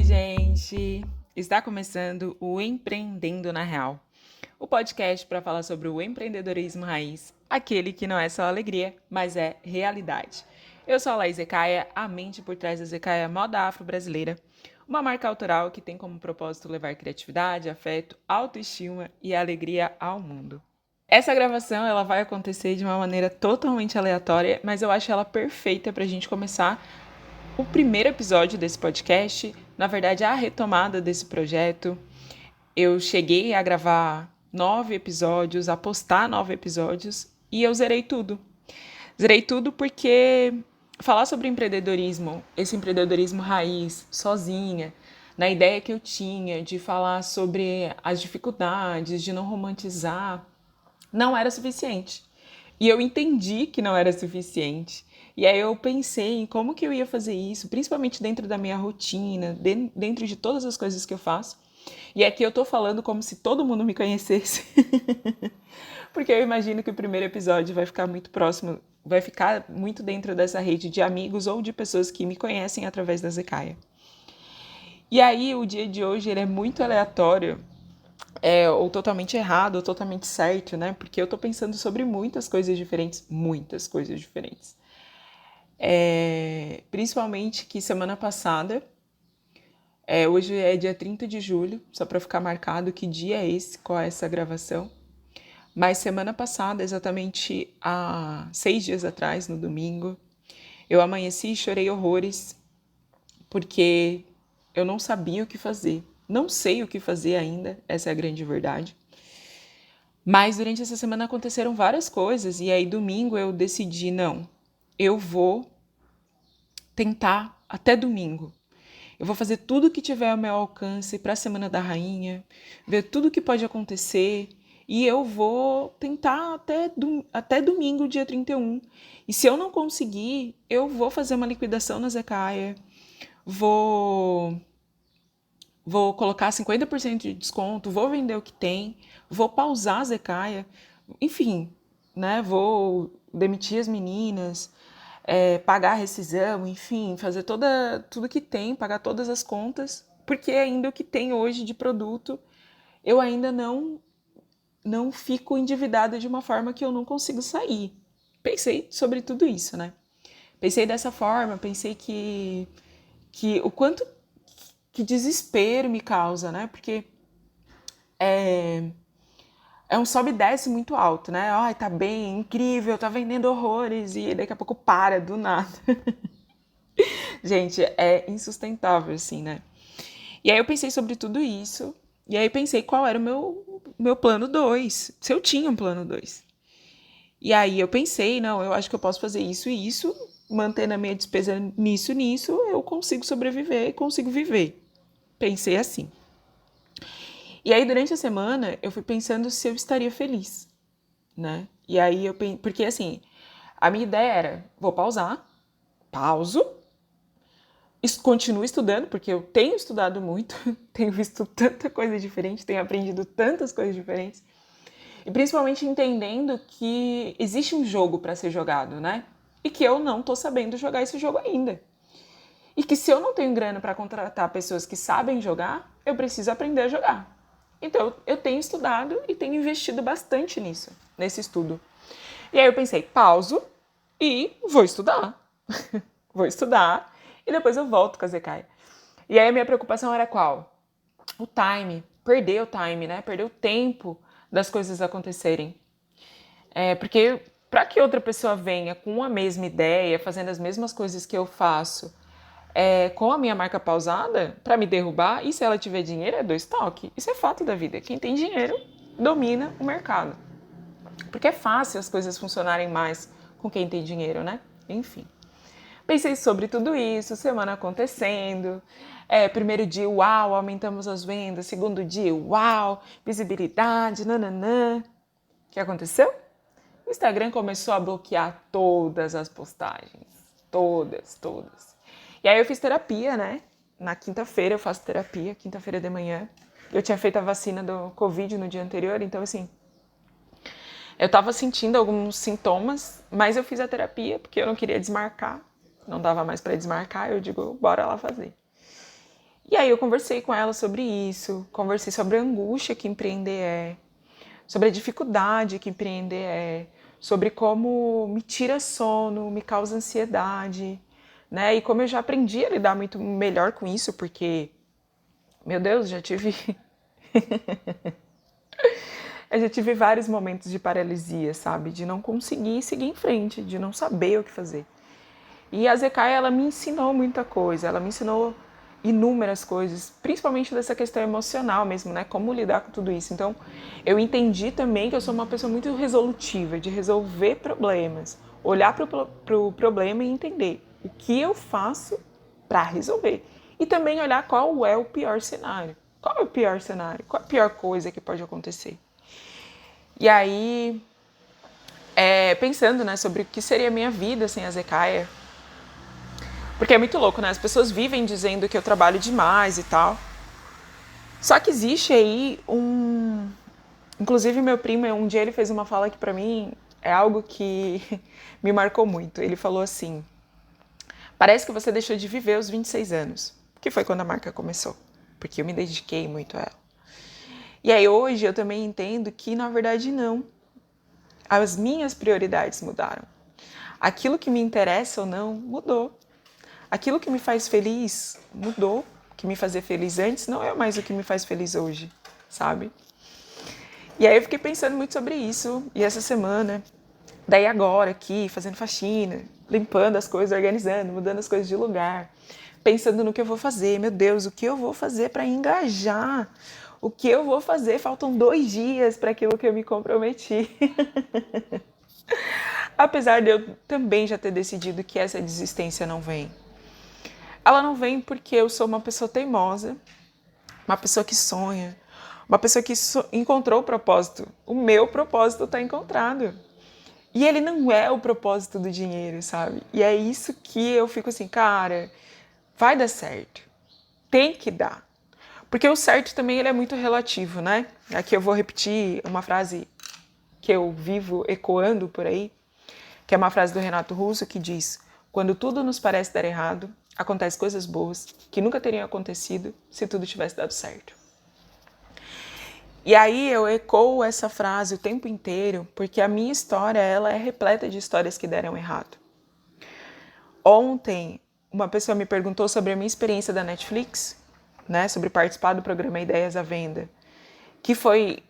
Oi, gente! Está começando o Empreendendo na Real, o podcast para falar sobre o empreendedorismo raiz, aquele que não é só alegria, mas é realidade. Eu sou a Laís Zecaia, a mente por trás da Zecaia Moda Afro-Brasileira, uma marca autoral que tem como propósito levar criatividade, afeto, autoestima e alegria ao mundo. Essa gravação ela vai acontecer de uma maneira totalmente aleatória, mas eu acho ela perfeita para a gente começar o primeiro episódio desse podcast, na verdade, a retomada desse projeto. Eu cheguei a gravar 9 episódios, a postar 9 episódios e eu zerei tudo. Zerei tudo porque falar sobre empreendedorismo, esse empreendedorismo raiz, sozinha, na ideia que eu tinha de falar sobre as dificuldades, de não romantizar, não era suficiente. E eu entendi que não era suficiente. E aí eu pensei em como que eu ia fazer isso, principalmente dentro da minha rotina, dentro de todas as coisas que eu faço. E aqui eu tô falando como se todo mundo me conhecesse. Porque eu imagino que o primeiro episódio vai ficar muito próximo, vai ficar muito dentro dessa rede de amigos ou de pessoas que me conhecem através da Zecaia. E aí o dia de hoje ele é muito aleatório, ou totalmente errado, ou totalmente certo, né? Porque eu tô pensando sobre muitas coisas diferentes, principalmente que semana passada, hoje é dia 30 de julho, só para ficar marcado que dia é esse, qual é essa gravação. Mas semana passada, exatamente há 6 dias atrás, no domingo, eu amanheci e chorei horrores, porque eu não sabia o que fazer. Não sei o que fazer ainda, essa é a grande verdade. Mas durante essa semana aconteceram várias coisas e aí domingo eu decidi, não, eu vou tentar até domingo. Eu vou fazer tudo que tiver ao meu alcance para a Semana da Rainha, ver tudo que pode acontecer e eu vou tentar até domingo, dia 31. E se eu não conseguir, eu vou fazer uma liquidação na Zecaia, vou colocar 50% de desconto, vou vender o que tem, vou pausar a Zecaia, enfim, né? Vou demitir as meninas, pagar a rescisão, enfim, fazer tudo que tem, pagar todas as contas, porque ainda o que tem hoje de produto, eu ainda não fico endividada de uma forma que eu não consigo sair. Pensei sobre tudo isso, né? Pensei dessa forma, pensei que o quanto que desespero me causa, né? Porque é um sobe e desce muito alto, né? Ai, tá bem, incrível, tá vendendo horrores e daqui a pouco para do nada. Gente, é insustentável, assim, né? E aí eu pensei sobre tudo isso, e aí pensei qual era o meu plano 2, se eu tinha um plano 2. E aí eu pensei, não, eu acho que eu posso fazer isso e isso, mantendo a minha despesa nisso, eu consigo sobreviver e consigo viver. Pensei assim. E aí durante a semana eu fui pensando se eu estaria feliz, né? E aí porque assim, a minha ideia era, vou pauso, continuo estudando, porque eu tenho estudado muito, tenho visto tanta coisa diferente, tenho aprendido tantas coisas diferentes, e principalmente entendendo que existe um jogo para ser jogado, né? E que eu não tô sabendo jogar esse jogo ainda. E que se eu não tenho grana para contratar pessoas que sabem jogar, eu preciso aprender a jogar. Então eu tenho estudado e tenho investido bastante nesse estudo. E aí eu pensei, pauso e vou estudar. Vou estudar e depois eu volto com a Zecaia. E aí a minha preocupação era qual? O time, perder o time, né? Perder o tempo das coisas acontecerem. Porque para que outra pessoa venha com a mesma ideia, fazendo as mesmas coisas que eu faço, com a minha marca pausada, para me derrubar, e se ela tiver dinheiro, é dois toques. Isso é fato da vida. Quem tem dinheiro domina o mercado. Porque é fácil as coisas funcionarem mais com quem tem dinheiro, né? Enfim. Pensei sobre tudo isso, semana acontecendo. Primeiro dia, uau, aumentamos as vendas. Segundo dia, uau, visibilidade, nananã. O que aconteceu? O Instagram começou a bloquear todas as postagens. Todas, todas. E aí eu fiz terapia, né? Na quinta-feira eu faço terapia, quinta-feira de manhã. Eu tinha feito a vacina do Covid no dia anterior, então assim, eu tava sentindo alguns sintomas, mas eu fiz a terapia porque eu não queria desmarcar. Não dava mais para desmarcar, eu digo, bora lá fazer. E aí eu conversei com ela sobre isso, conversei sobre a angústia que empreender é, sobre a dificuldade que empreender é, sobre como me tira sono, me causa ansiedade, né? E como eu já aprendi a lidar muito melhor com isso, porque, meu Deus, eu já tive vários momentos de paralisia, sabe? De não conseguir seguir em frente, de não saber o que fazer. E a Zekai, ela me ensinou muita coisa, ela me ensinou inúmeras coisas, principalmente dessa questão emocional mesmo, né? Como lidar com tudo isso. Então, eu entendi também que eu sou uma pessoa muito resolutiva, de resolver problemas, olhar para o problema e entender o que eu faço para resolver. E também olhar qual é o pior cenário. Qual é o pior cenário? Qual é a pior coisa que pode acontecer? E aí, pensando, né, sobre o que seria a minha vida sem a Zecaia, porque é muito louco, né? As pessoas vivem dizendo que eu trabalho demais e tal. Só que existe aí um... Inclusive, meu primo, um dia ele fez uma fala que pra mim é algo que me marcou muito. Ele falou assim: parece que você deixou de viver os 26 anos. Que foi quando a marca começou. Porque eu me dediquei muito a ela. E aí hoje eu também entendo que, na verdade, não. As minhas prioridades mudaram. Aquilo que me interessa ou não mudou. Aquilo que me faz feliz mudou. O que me fazia feliz antes não é mais o que me faz feliz hoje, sabe? E aí eu fiquei pensando muito sobre isso. E essa semana, daí agora aqui, fazendo faxina, limpando as coisas, organizando, mudando as coisas de lugar, pensando no que eu vou fazer. Meu Deus, o que eu vou fazer para engajar? O que eu vou fazer? Faltam 2 dias para aquilo que eu me comprometi. Apesar de eu também já ter decidido que essa desistência não vem. Ela não vem porque eu sou uma pessoa teimosa, uma pessoa que sonha, uma pessoa que encontrou o propósito. O meu propósito está encontrado. E ele não é o propósito do dinheiro, sabe? E é isso que eu fico assim, cara, vai dar certo. Tem que dar. Porque o certo também ele é muito relativo, né? Aqui eu vou repetir uma frase que eu vivo ecoando por aí, que é uma frase do Renato Russo que diz: quando tudo nos parece dar errado, acontecem coisas boas que nunca teriam acontecido se tudo tivesse dado certo. E aí eu ecoo essa frase o tempo inteiro, porque a minha história ela é repleta de histórias que deram errado. Ontem, uma pessoa me perguntou sobre a minha experiência da Netflix, né, sobre participar do programa Ideias à Venda, que foi,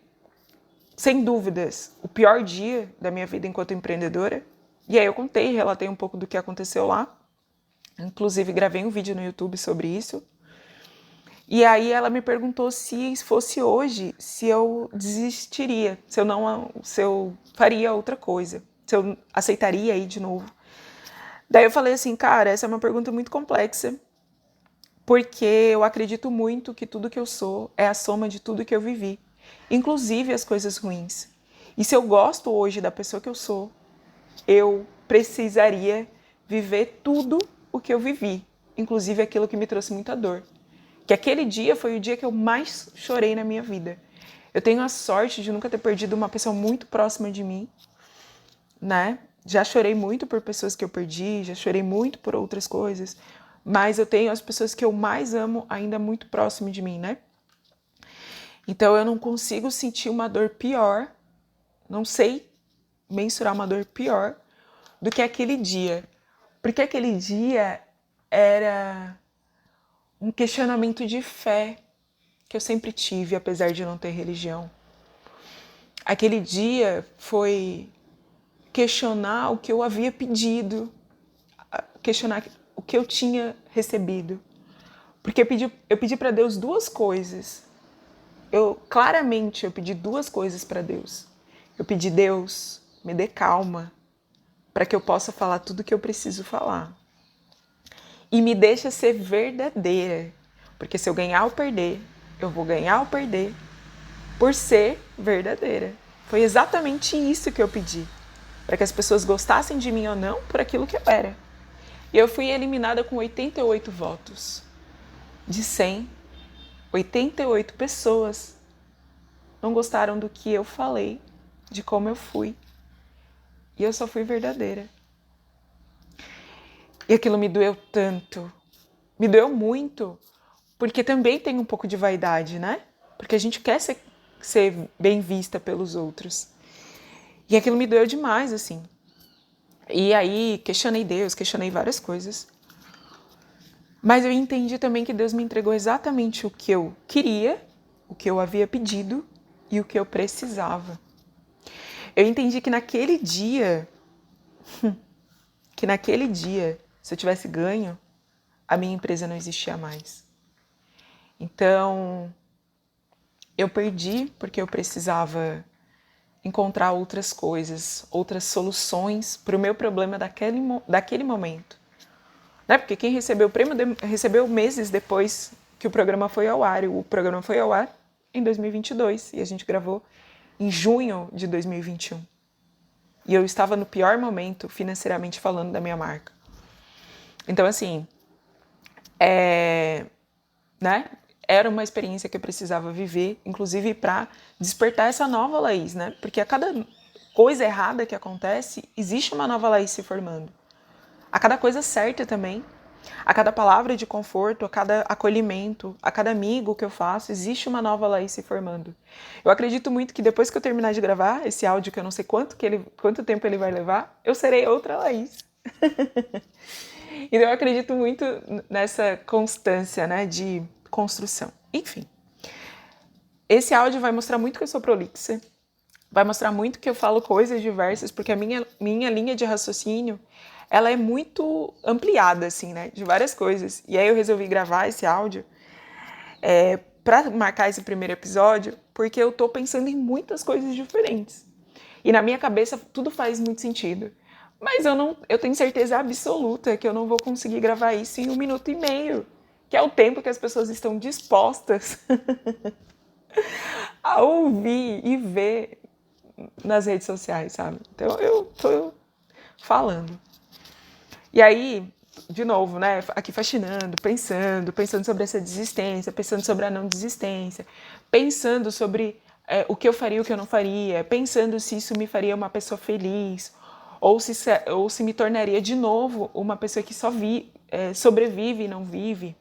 sem dúvidas, o pior dia da minha vida enquanto empreendedora. E aí eu contei, relatei um pouco do que aconteceu lá. Inclusive, gravei um vídeo no YouTube sobre isso. E aí ela me perguntou se fosse hoje, se eu desistiria, se eu faria outra coisa, se eu aceitaria ir de novo. Daí eu falei assim, cara, essa é uma pergunta muito complexa, porque eu acredito muito que tudo que eu sou é a soma de tudo que eu vivi, inclusive as coisas ruins. E se eu gosto hoje da pessoa que eu sou, eu precisaria viver tudo o que eu vivi, inclusive aquilo que me trouxe muita dor. Que aquele dia foi o dia que eu mais chorei na minha vida. Eu tenho a sorte de nunca ter perdido uma pessoa muito próxima de mim, né? Já chorei muito por pessoas que eu perdi, já chorei muito por outras coisas, mas eu tenho as pessoas que eu mais amo ainda muito próximo de mim, né? Então eu não consigo sentir uma dor pior, não sei mensurar uma dor pior do que aquele dia. Porque aquele dia era um questionamento de fé que eu sempre tive, apesar de não ter religião. Aquele dia foi questionar o que eu havia pedido, questionar o que eu tinha recebido. Porque eu pedi para Deus 2 coisas. Claramente, eu pedi 2 coisas para Deus. Eu pedi, Deus, me dê calma para que eu possa falar tudo o que eu preciso falar. E me deixa ser verdadeira. Porque se eu ganhar ou perder, eu vou ganhar ou perder por ser verdadeira. Foi exatamente isso que eu pedi. Para que as pessoas gostassem de mim ou não por aquilo que eu era. E eu fui eliminada com 88 votos. De 100, 88 pessoas não gostaram do que eu falei, de como eu fui. E eu só fui verdadeira. E aquilo me doeu tanto. Me doeu muito. porque também tem um pouco de vaidade, né? Porque a gente quer ser bem vista pelos outros. E aquilo me doeu demais, assim. E aí, questionei Deus, questionei várias coisas. Mas eu entendi também que Deus me entregou exatamente o que eu queria, o que eu havia pedido e o que eu precisava. Eu entendi que naquele dia, se eu tivesse ganho, a minha empresa não existia mais. Então, eu perdi porque eu precisava encontrar outras coisas, outras soluções para o meu problema daquele momento. Né? Porque quem recebeu o prêmio recebeu meses depois que o programa foi ao ar. O programa foi ao ar em 2022 e a gente gravou em junho de 2021. E eu estava no pior momento, financeiramente falando, da minha marca. Então, assim, né? Era uma experiência que eu precisava viver, inclusive para despertar essa nova Laís, né? Porque a cada coisa errada que acontece, existe uma nova Laís se formando. A cada coisa certa também, a cada palavra de conforto, a cada acolhimento, a cada amigo que eu faço, existe uma nova Laís se formando. Eu acredito muito que depois que eu terminar de gravar esse áudio, que eu não sei quanto tempo ele vai levar, eu serei outra Laís. Então eu acredito muito nessa constância, né, de construção. Enfim, esse áudio vai mostrar muito que eu sou prolixa, vai mostrar muito que eu falo coisas diversas, porque a minha linha de raciocínio, ela é muito ampliada, assim, né, de várias coisas. E aí eu resolvi gravar esse áudio para marcar esse primeiro episódio, porque eu tô pensando em muitas coisas diferentes. E na minha cabeça tudo faz muito sentido. Mas eu tenho certeza absoluta que eu não vou conseguir gravar isso em 1 minuto e meio, que é o tempo que as pessoas estão dispostas a ouvir e ver nas redes sociais, sabe? Então eu tô falando. E aí, de novo, né, aqui fascinando, pensando sobre essa desistência, pensando sobre a não desistência, pensando sobre o que eu faria e o que eu não faria, pensando se isso me faria uma pessoa feliz, ou se me tornaria de novo uma pessoa que só sobrevive e não vive.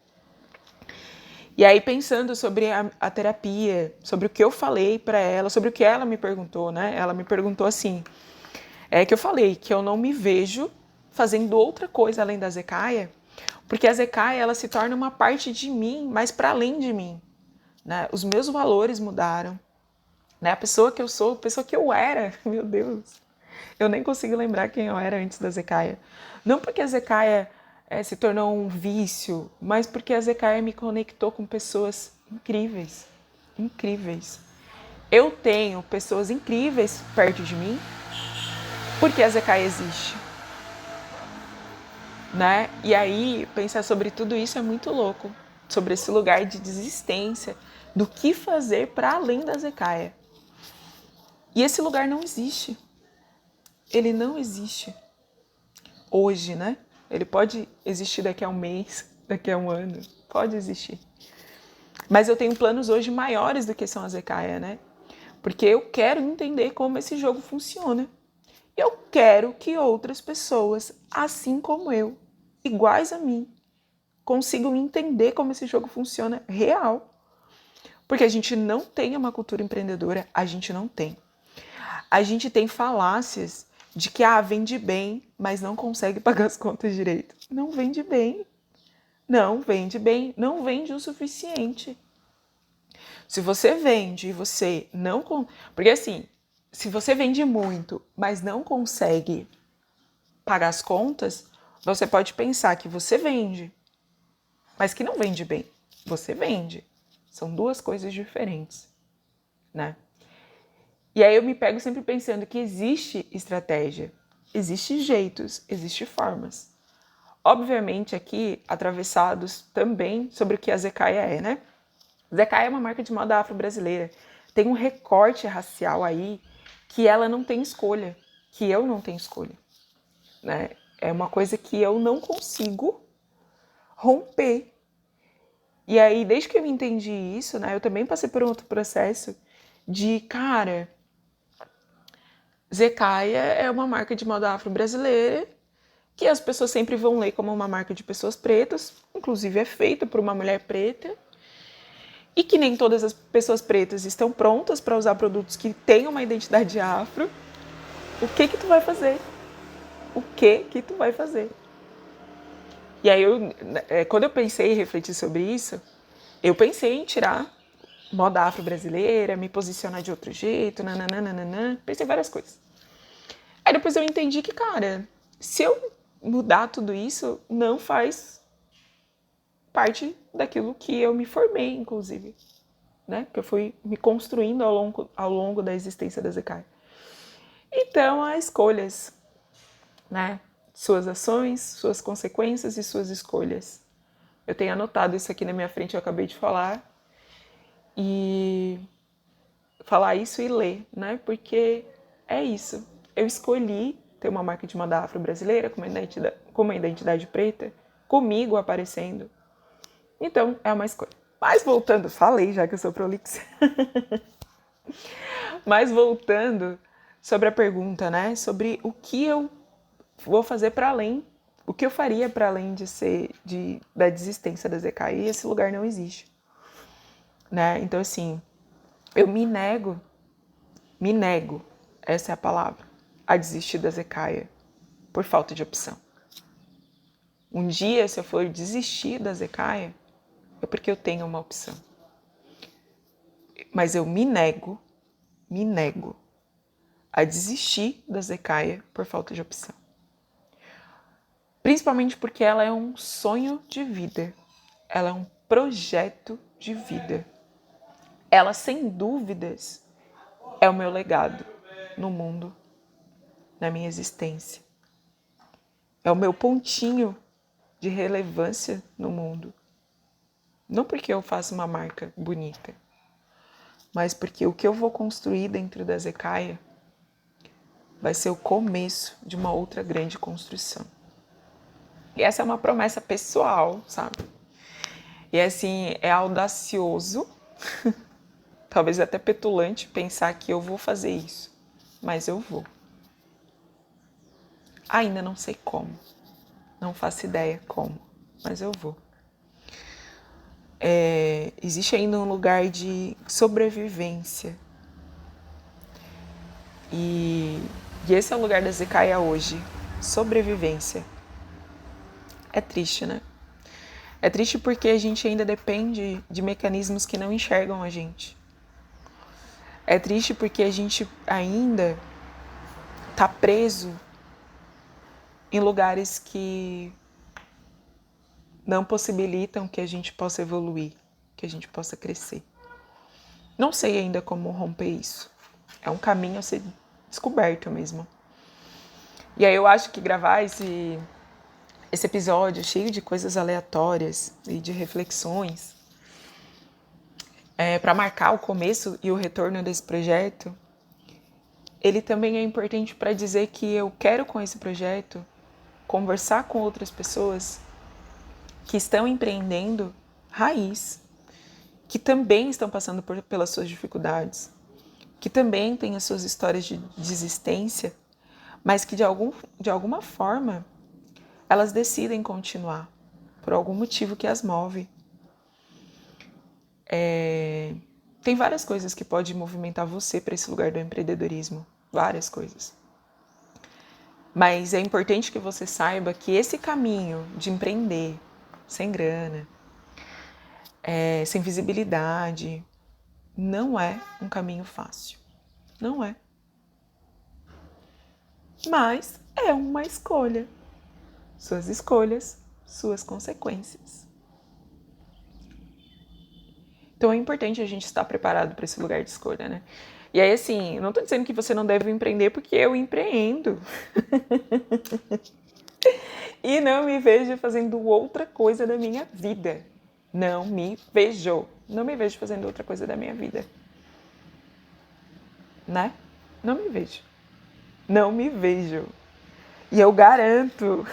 E aí pensando sobre a terapia, sobre o que eu falei para ela, sobre o que ela me perguntou, né? Ela me perguntou assim, que eu falei que eu não me vejo fazendo outra coisa além da Zecaia, porque a Zecaia ela se torna uma parte de mim, mas para além de mim, né? Os meus valores mudaram, né? A pessoa que eu sou, a pessoa que eu era, meu Deus, eu nem consigo lembrar quem eu era antes da Zecaia. Não porque a Zecaia se tornou um vício, mas porque a Zecaia me conectou com pessoas incríveis, incríveis. Eu tenho pessoas incríveis perto de mim porque a Zecaia existe, né? E aí pensar sobre tudo isso é muito louco, sobre esse lugar de desistência, do que fazer para além da Zecaia. E esse lugar não existe. Ele não existe hoje, né? Ele pode existir daqui a um mês, daqui a um ano, pode existir. Mas eu tenho planos hoje maiores do que são a Zecaia, né? Porque eu quero entender como esse jogo funciona. Eu quero que outras pessoas, assim como eu, iguais a mim, consigam entender como esse jogo funciona real. Porque a gente não tem uma cultura empreendedora, a gente não tem. A gente tem falácias de que vende bem, mas não consegue pagar as contas direito. Não vende bem. Não vende bem, não vende o suficiente. Se você vende e você não... Porque assim, se você vende muito, mas não consegue pagar as contas, você pode pensar que você vende, mas que não vende bem. Você vende. São duas coisas diferentes, né? E aí eu me pego sempre pensando que existe estratégia, existe jeitos, existe formas. Obviamente aqui atravessados também sobre o que a Zecaia é, né? Zecaia é uma marca de moda afro-brasileira. Tem um recorte racial aí que ela não tem escolha, que eu não tenho escolha, né? É uma coisa que eu não consigo romper. E aí, desde que eu entendi isso, né, eu também passei por um outro processo de, cara, Zecaia é uma marca de moda afro-brasileira que as pessoas sempre vão ler como uma marca de pessoas pretas, inclusive é feita por uma mulher preta, e que nem todas as pessoas pretas estão prontas para usar produtos que têm uma identidade afro, o que tu vai fazer? O que tu vai fazer? E aí, quando eu pensei e refleti sobre isso, eu pensei em tirar moda afro-brasileira, me posicionar de outro jeito, nananana, pensei em várias coisas. Aí depois eu entendi que, cara, se eu mudar tudo isso, não faz parte daquilo que eu me formei, inclusive, né? Que eu fui me construindo ao longo da existência da Zekai. Então, há escolhas, né? Suas ações, suas consequências e suas escolhas. Eu tenho anotado isso aqui na minha frente, eu acabei de falar. E falar isso e ler, né? Porque é isso. Eu escolhi ter uma marca de moda afro-brasileira com uma identidade preta, comigo aparecendo. Então, é uma escolha. Mas voltando, falei já que eu sou prolixa. Mas voltando sobre a pergunta, né? Sobre o que eu vou fazer para além, o que eu faria para além da desistência da Zekai, e esse lugar não existe, né? Então, assim, eu me nego, essa é a palavra, a desistir da Zecaia por falta de opção. Um dia, se eu for desistir da Zecaia, é porque eu tenho uma opção. Mas eu me nego a desistir da Zecaia por falta de opção. Principalmente porque ela é um sonho de vida. Ela é um projeto de vida. Ela, sem dúvidas, é o meu legado no mundo, na minha existência. É o meu pontinho de relevância no mundo. Não porque eu faço uma marca bonita, mas porque o que eu vou construir dentro da Zecaia vai ser o começo de uma outra grande construção. E essa é uma promessa pessoal, sabe? E assim, é audacioso, talvez até petulante, pensar que eu vou fazer isso. Mas eu vou. Ainda não sei como. Não faço ideia como, mas eu vou. Existe ainda um lugar de sobrevivência. E esse é o lugar da Zecaia hoje. Sobrevivência. É triste, né? É triste porque a gente ainda depende de mecanismos que não enxergam a gente. É triste porque a gente ainda tá preso em lugares que não possibilitam que a gente possa evoluir, que a gente possa crescer. Não sei ainda como romper isso. É um caminho a ser descoberto mesmo. E aí eu acho que gravar esse episódio cheio de coisas aleatórias e de reflexões para marcar o começo e o retorno desse projeto, ele também é importante para dizer que eu quero com esse projeto conversar com outras pessoas que estão empreendendo raiz, que também estão passando pelas suas dificuldades, que também têm as suas histórias de desistência, mas que de alguma forma elas decidem continuar, por algum motivo que as move. Tem várias coisas que podem movimentar você para esse lugar do empreendedorismo, várias coisas. Mas é importante que você saiba que esse caminho de empreender sem grana, sem visibilidade, não é um caminho fácil. Não é. Mas é uma escolha. Suas escolhas, suas consequências. Então é importante a gente estar preparado para esse lugar de escolha, né? E aí, assim, eu não tô dizendo que você não deve empreender, porque eu empreendo. E não me vejo fazendo outra coisa da minha vida. Não me vejo. Não me vejo fazendo outra coisa da minha vida. Né? Não me vejo. Não me vejo. E eu garanto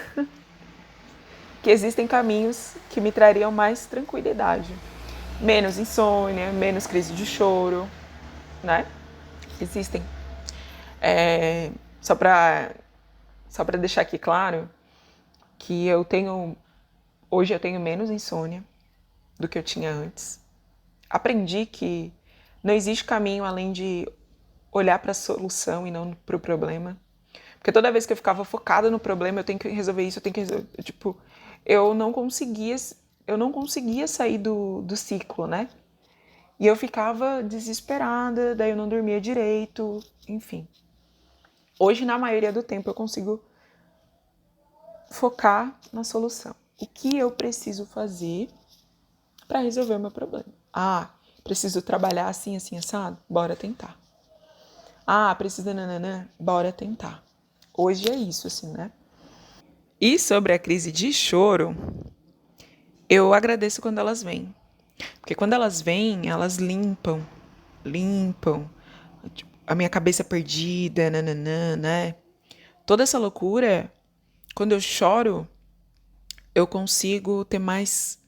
que existem caminhos que me trariam mais tranquilidade. Menos insônia, menos crise de choro, né? Existem. Só para deixar aqui claro que hoje eu tenho menos insônia do que eu tinha antes. aprendi que não existe caminho além de olhar para a solução e não para o problema. Porque toda vez que eu ficava focada no problema, eu tenho que resolver isso, eu tenho que resolver. Tipo, eu não conseguia sair do ciclo, né? E eu ficava desesperada, daí eu não dormia direito, enfim. Hoje, na maioria do tempo, eu consigo focar na solução. O que eu preciso fazer para resolver o meu problema? Ah, preciso trabalhar assim, assim, assado? Bora tentar. Ah, precisa nananã? Bora tentar. Hoje é isso, assim, né? E sobre a crise de choro, eu agradeço quando elas vêm. Porque quando elas vêm, elas limpam tipo, a minha cabeça perdida, nananã, né? Toda essa loucura, quando eu choro, eu consigo ter mais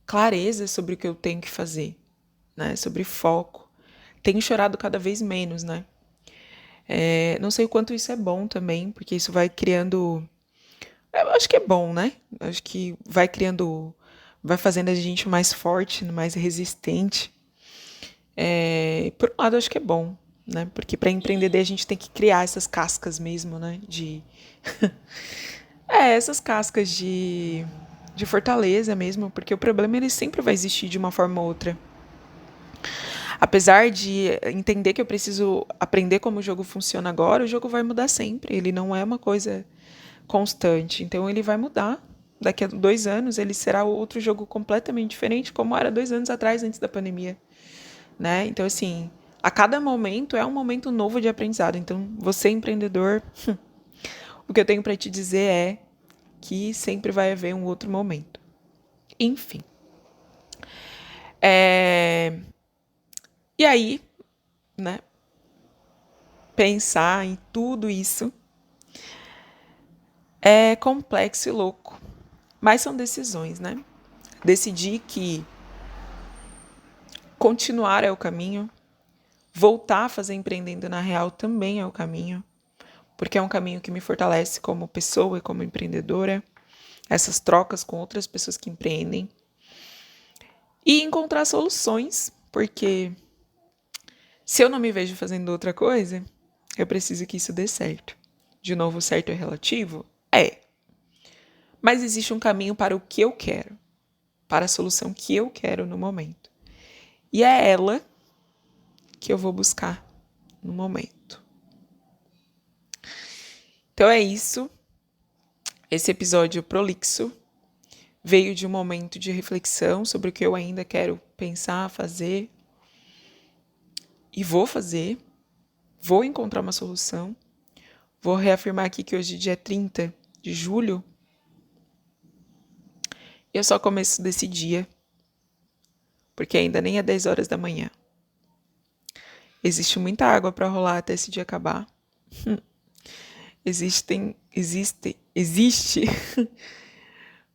clareza sobre o que eu tenho que fazer, né? Sobre foco. Tenho chorado cada vez menos, né? Não sei o quanto isso é bom também, porque isso vai criando. Eu acho que é bom, né? Eu acho que vai criando. Vai fazendo a gente mais forte, mais resistente. Por um lado, eu acho que é bom, né? Porque para empreender a gente tem que criar essas cascas mesmo, né? Essas cascas de fortaleza mesmo, porque o problema ele sempre vai existir de uma forma ou outra. Apesar de entender que eu preciso aprender como o jogo funciona agora, o jogo vai mudar sempre. Ele não é uma coisa constante. Então ele vai mudar. Daqui a 2 anos ele será outro jogo completamente diferente, como era 2 anos atrás, antes da pandemia, né? Então assim, a cada momento é um momento novo de aprendizado. Então você empreendedor, o que eu tenho para te dizer é que sempre vai haver um outro momento. Enfim. E aí, né? Pensar em tudo isso é complexo e louco. Mas são decisões, né? Decidir que continuar é o caminho, voltar a fazer empreendendo na real também é o caminho, porque é um caminho que me fortalece como pessoa e como empreendedora, essas trocas com outras pessoas que empreendem, e encontrar soluções, porque se eu não me vejo fazendo outra coisa, eu preciso que isso dê certo. De novo, certo é relativo? É. Mas existe um caminho para o que eu quero, para a solução que eu quero no momento. E é ela que eu vou buscar no momento. Então é isso. Esse episódio prolixo veio de um momento de reflexão sobre o que eu ainda quero pensar, fazer. E vou fazer. Vou encontrar uma solução. Vou reafirmar aqui que hoje é dia 30 de julho. E é só começo desse dia. Porque ainda nem é 10 horas da manhã. Existe muita água para rolar até esse dia acabar.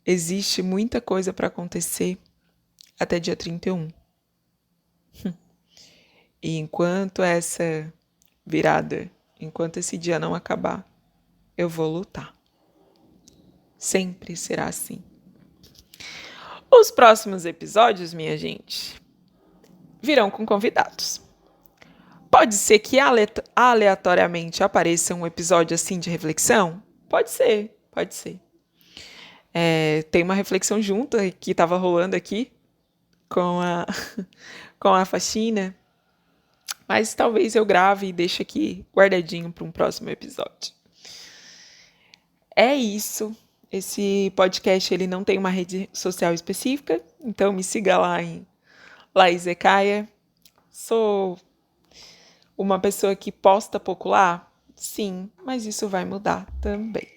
Existe muita coisa para acontecer até dia 31. E enquanto essa virada, enquanto esse dia não acabar, eu vou lutar. Sempre será assim. Os próximos episódios, minha gente, virão com convidados. Pode ser que aleatoriamente apareça um episódio assim de reflexão? Pode ser, pode ser. Tem uma reflexão junta que estava rolando aqui com com a faxina, mas talvez eu grave e deixe aqui guardadinho para um próximo episódio. É isso. Esse podcast ele não tem uma rede social específica, então me siga lá em Laís Ecaia. Sou uma pessoa que posta pouco lá? Sim, mas isso vai mudar também.